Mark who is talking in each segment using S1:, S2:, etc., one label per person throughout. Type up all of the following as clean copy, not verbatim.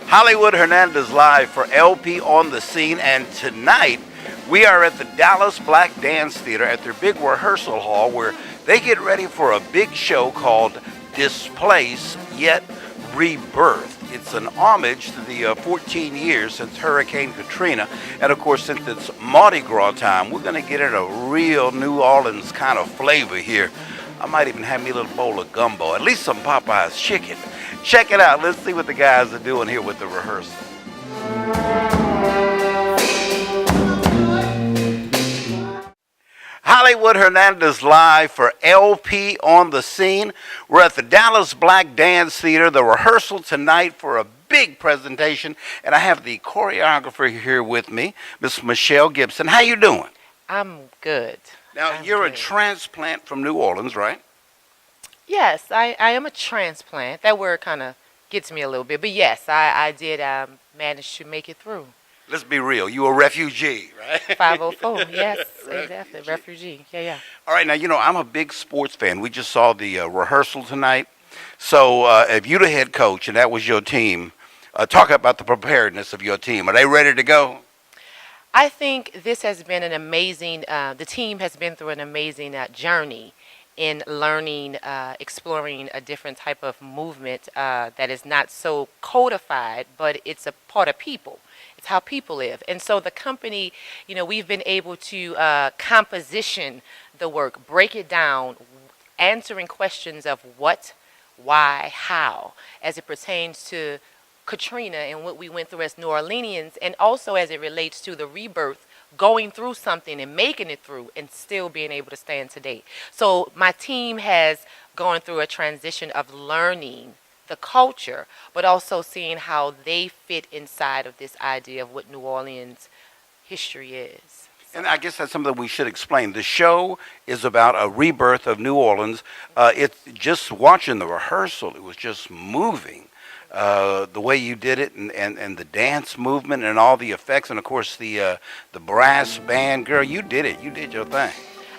S1: Hollywood Hernandez live for LP on the Scene, and tonight we are at the Dallas Black Dance Theater at their big rehearsal hall where they get ready for a big show called Displaced yet Rebirthed. It's an homage to the 14 years since Hurricane Katrina, and of course since it's Mardi Gras time, we're going to get in a real New Orleans kind of flavor here. I might even have me a little bowl of gumbo, at least some Popeye's chicken. Check it out. Let's see what the guys are doing here with the rehearsal. Hollywood Hernandez live for LP on the Scene. We're at the Dallas Black Dance Theater. The rehearsal tonight for a big presentation, and I have the choreographer here with me, Miss Michelle Gibson. How you doing?
S2: I'm good.
S1: Now, you're a transplant from New Orleans, right?
S2: Yes, I am a transplant. That word kind of gets me a little bit. But yes, I did manage to make it through.
S1: Let's be real. You a refugee, right?
S2: 504, yes, exactly. Refugee, yeah.
S1: All right, now, I'm a big sports fan. We just saw the rehearsal tonight. So if you're the head coach and that was your team, talk about the preparedness of your team. Are they ready to go?
S2: I think this has been an amazing, the team has been through an amazing journey in learning, exploring a different type of movement that is not so codified, but it's a part of people. It's how people live. And so the company, we've been able to composition the work, break it down, answering questions of what, why, how, as it pertains to Katrina and what we went through as New Orleanians, and also as it relates to the rebirth, going through something and making it through and still being able to stand today. So my team has gone through a transition of learning the culture, but also seeing how they fit inside of this idea of what New Orleans history is.
S1: And I guess that's something we should explain. The show is about a rebirth of New Orleans. It's just watching the rehearsal, it was just moving. The way you did it, and the dance movement and all the effects, and of course the brass band. Girl, you did it. You did your thing.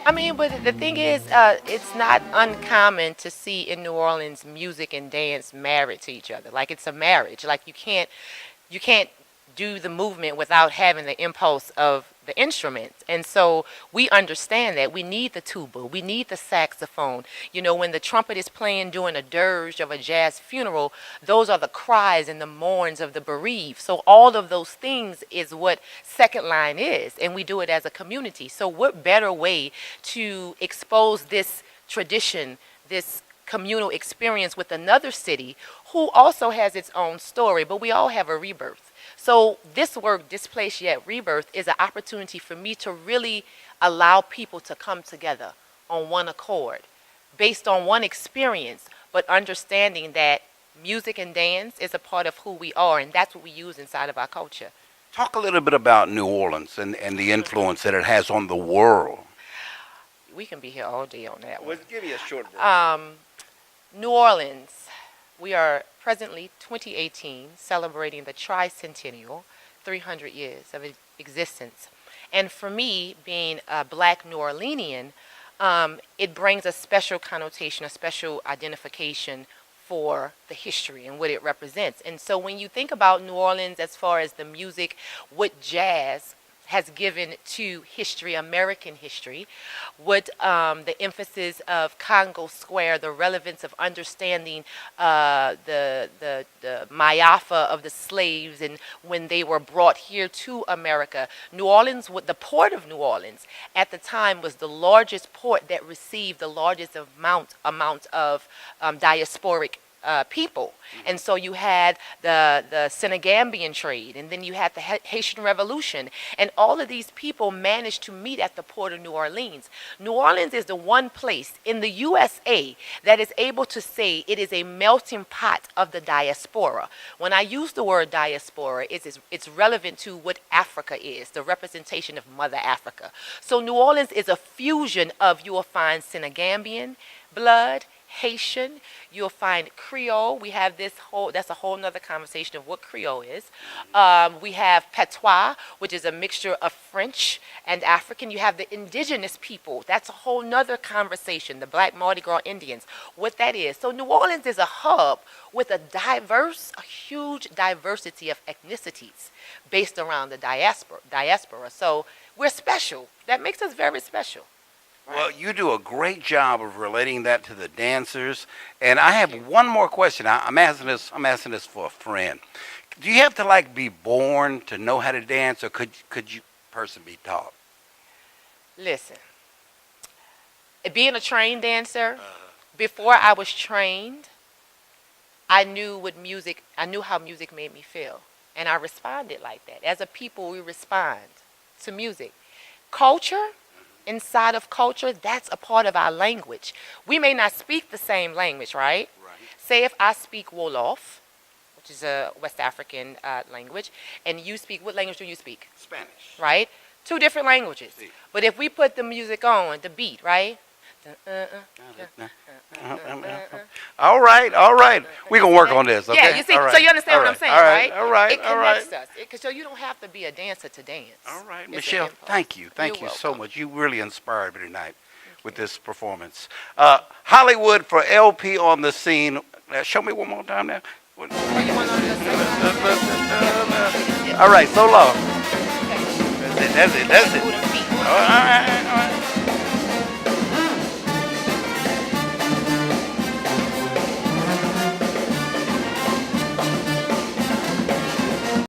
S2: I mean, but the thing is, it's not uncommon to see in New Orleans music and dance married to each other. Like it's a marriage. Like you can't do the movement without having the impulse of the instruments. And so we understand that we need the tuba, we need the saxophone. When the trumpet is playing during a dirge of a jazz funeral, those are the cries and the mourns of the bereaved. So all of those things is what Second Line is, and we do it as a community. So what better way to expose this tradition, this communal experience with another city who also has its own story, but we all have a rebirth. So this work, Displaced Yet Rebirth, is an opportunity for me to really allow people to come together on one accord, based on one experience, but understanding that music and dance is a part of who we are, and that's what we use inside of our culture.
S1: Talk a little bit about New Orleans and the influence that it has on the world.
S2: We can be here all day on that one.
S1: Well, give me a short version.
S2: New Orleans, we are presently 2018 celebrating the tricentennial, 300 years of existence. And for me, being a black New Orleanian, it brings a special connotation, a special identification for the history and what it represents. And so when you think about New Orleans as far as the music, what jazz has given to history, American history, what the emphasis of Congo Square, the relevance of understanding the Mayafa of the slaves and when they were brought here to America. New Orleans, the port of New Orleans at the time was the largest port that received the largest amount of diasporic people. And so you had the Senegambian trade, and then you had the Haitian Revolution, and all of these people managed to meet at the port of New Orleans. New Orleans is the one place in the USA that is able to say it is a melting pot of the diaspora. When I use the word diaspora, it's relevant to what Africa is, the representation of Mother Africa. So New Orleans is a fusion of, you will find Senegambian blood, Haitian. You'll find Creole. We have this whole, that's a whole nother conversation of what Creole is. We have Patois, which is a mixture of French and African. You have the indigenous people. That's a whole nother conversation. The Black Mardi Gras Indians, what that is. So New Orleans is a hub with a huge diversity of ethnicities based around the diaspora. So we're special. That makes us very special.
S1: Well, you do a great job of relating that to the dancers, and I have one more question. I'm asking this. I'm asking this for a friend. Do you have to like be born to know how to dance, or could you person be taught?
S2: Listen, being a trained dancer, before I was trained, I knew how music made me feel, and I responded like that. As a people, we respond to music. Culture. Inside of culture, that's a part of our language. We may not speak the same language, right?
S1: Right.
S2: Say if I speak Wolof, which is a West African language, and you speak, what language do you speak?
S1: Spanish.
S2: Right? Two different languages.
S1: Sí.
S2: But if we put the music on, the beat, right?
S1: All right. We're going to work on this, okay?
S2: Yeah, you see,
S1: right.
S2: so you understand what I'm saying, right?
S1: All right,
S2: It connects us. So you don't have to be a dancer to dance.
S1: All right,
S2: It's
S1: Michelle,
S2: an impulse.
S1: thank you. Thank
S2: You're
S1: you so
S2: welcome.
S1: much. You really inspired me tonight with this performance. Hollywood for LP on the scene. Show me one more time now.
S2: Oh, you want on the second?
S1: All right, so long.
S2: Okay.
S1: That's it.
S2: Move them feet.
S1: All right.